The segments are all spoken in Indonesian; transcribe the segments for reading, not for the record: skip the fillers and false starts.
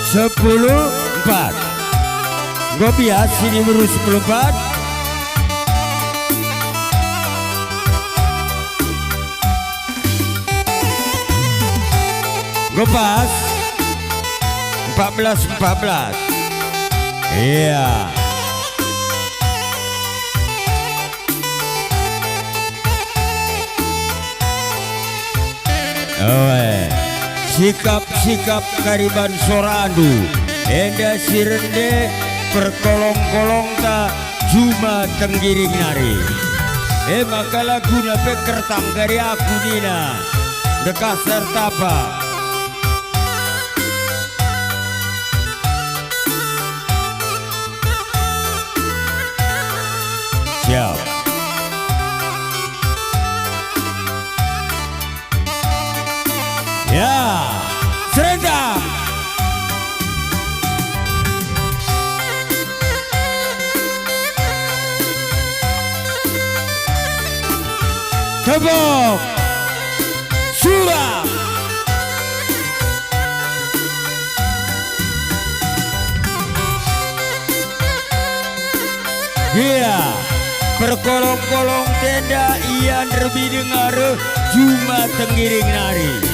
10-4. Gobias sini lurus 10-4. Gopas 14-14. Iya. Sikap-sikap kariban sorandu enda sirende perkolong-kolong ta cuma tenggiring nari. Maka lagu nape kertang dari aku nina dekat sertapa. Siap. Ya, serendam. Tepuk suram. Iya, perkolong-kolong tenda ian lebih dengar cuma tenggiring nari.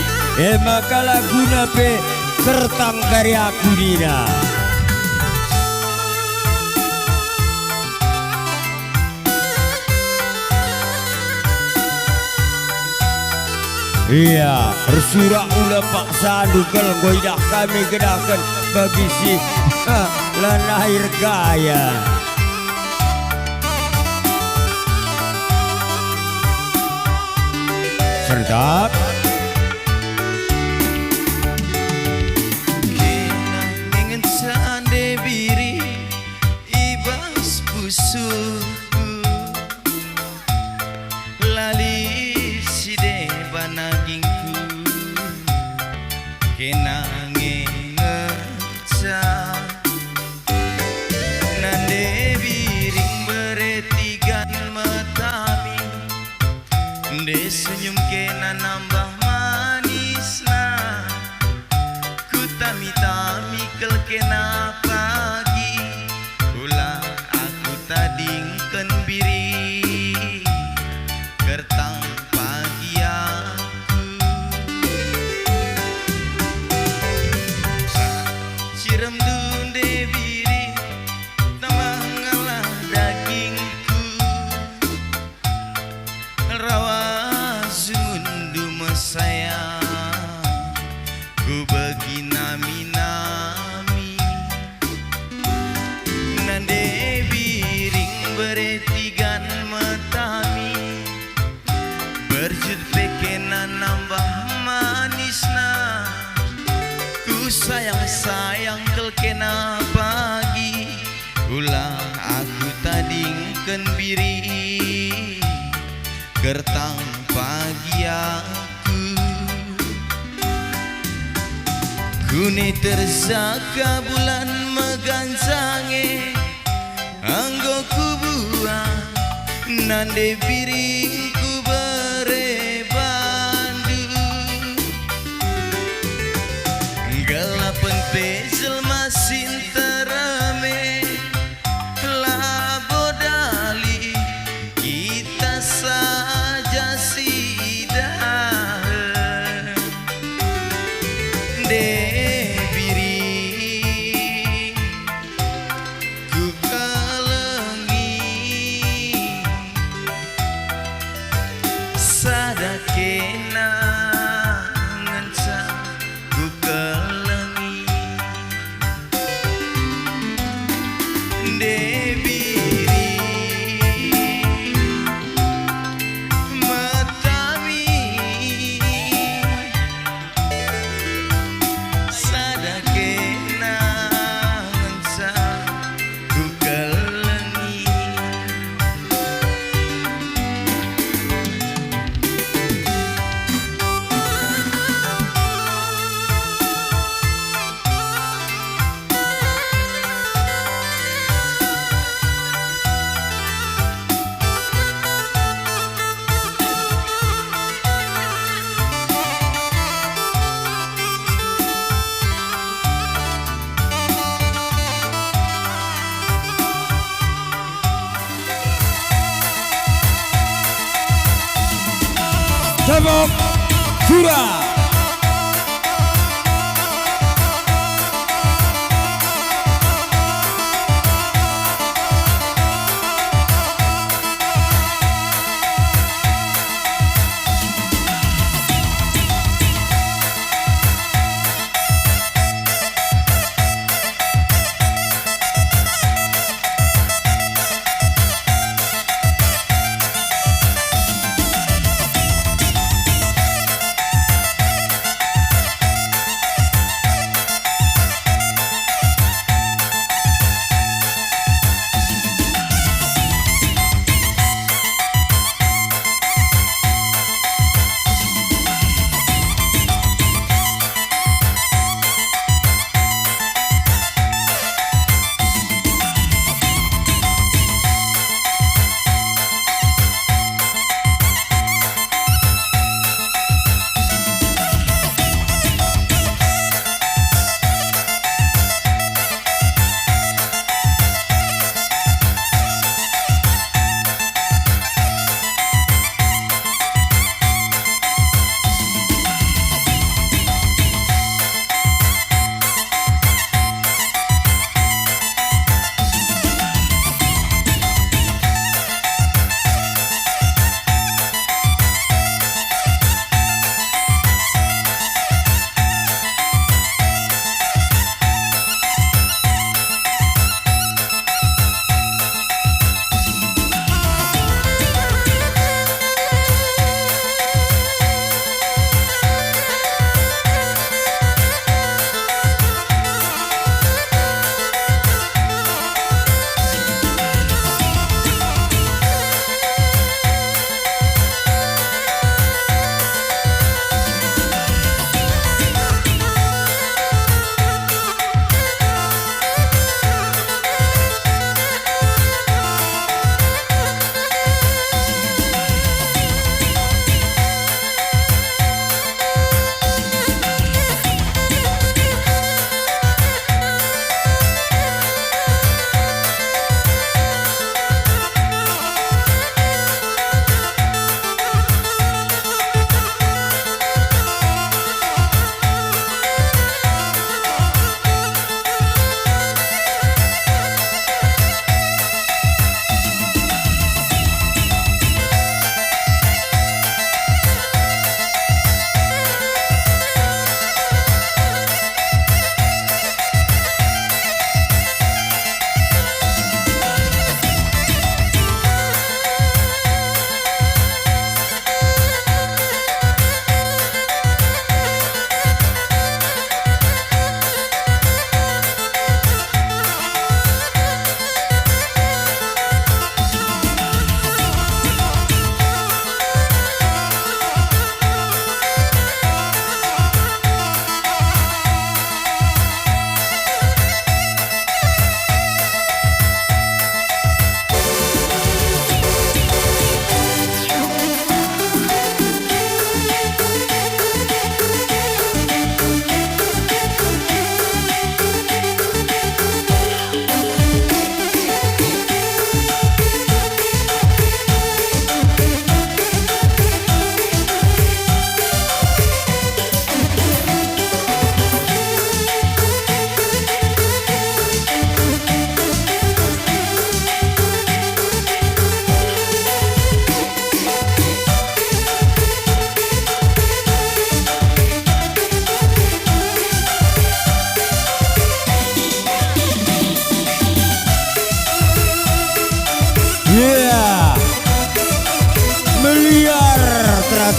Maka lagu nape sertang dari aku dina. Iya, bersurak ulah Pak Sandu kalau goidah kami gedakan bagi si lanahir gaya. Serta senyum kena nambah manisna, ku tami-tami kel kena pagi, ulah aku tadingkan biri, gertang pagi aku. Siram dunde biri, tambah ngalah dagingku, rawa sayang ku bagi nami-nami nande biring beretigan metami berjud pekena nambah manisna ku sayang-sayang kel kena pagi ulah aku tadingkan biri gertang pagi kuni tersaka bulan megancange anggo kubuang nande biringku berebandu galapan pezel masin terame labodali kita saja sidah sadakena ngenca ku kelengi debiri metami Depok Jura.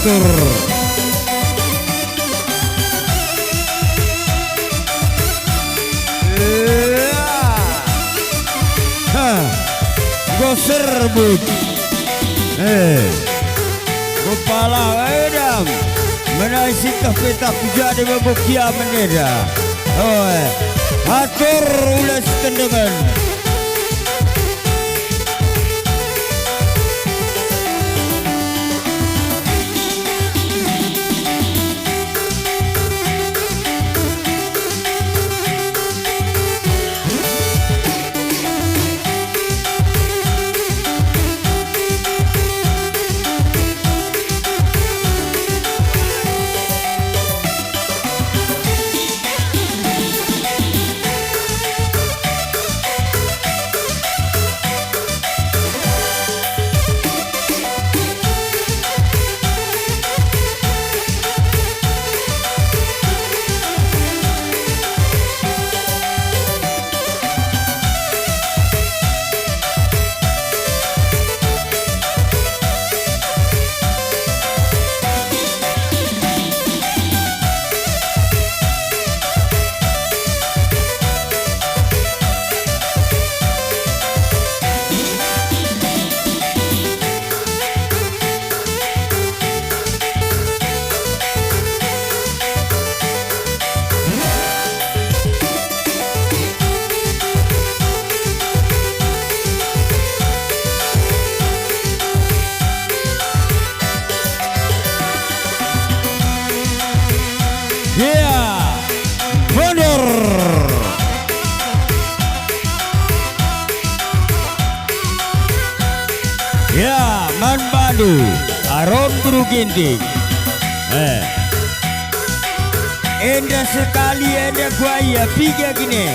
teratur. Goser but, kepala edam, menaisi kafeta puja di babukia meneda. Atur ulas tendangan. Jangan badu Aron Guru Ginting. Indah sekali ada buaya piga gini.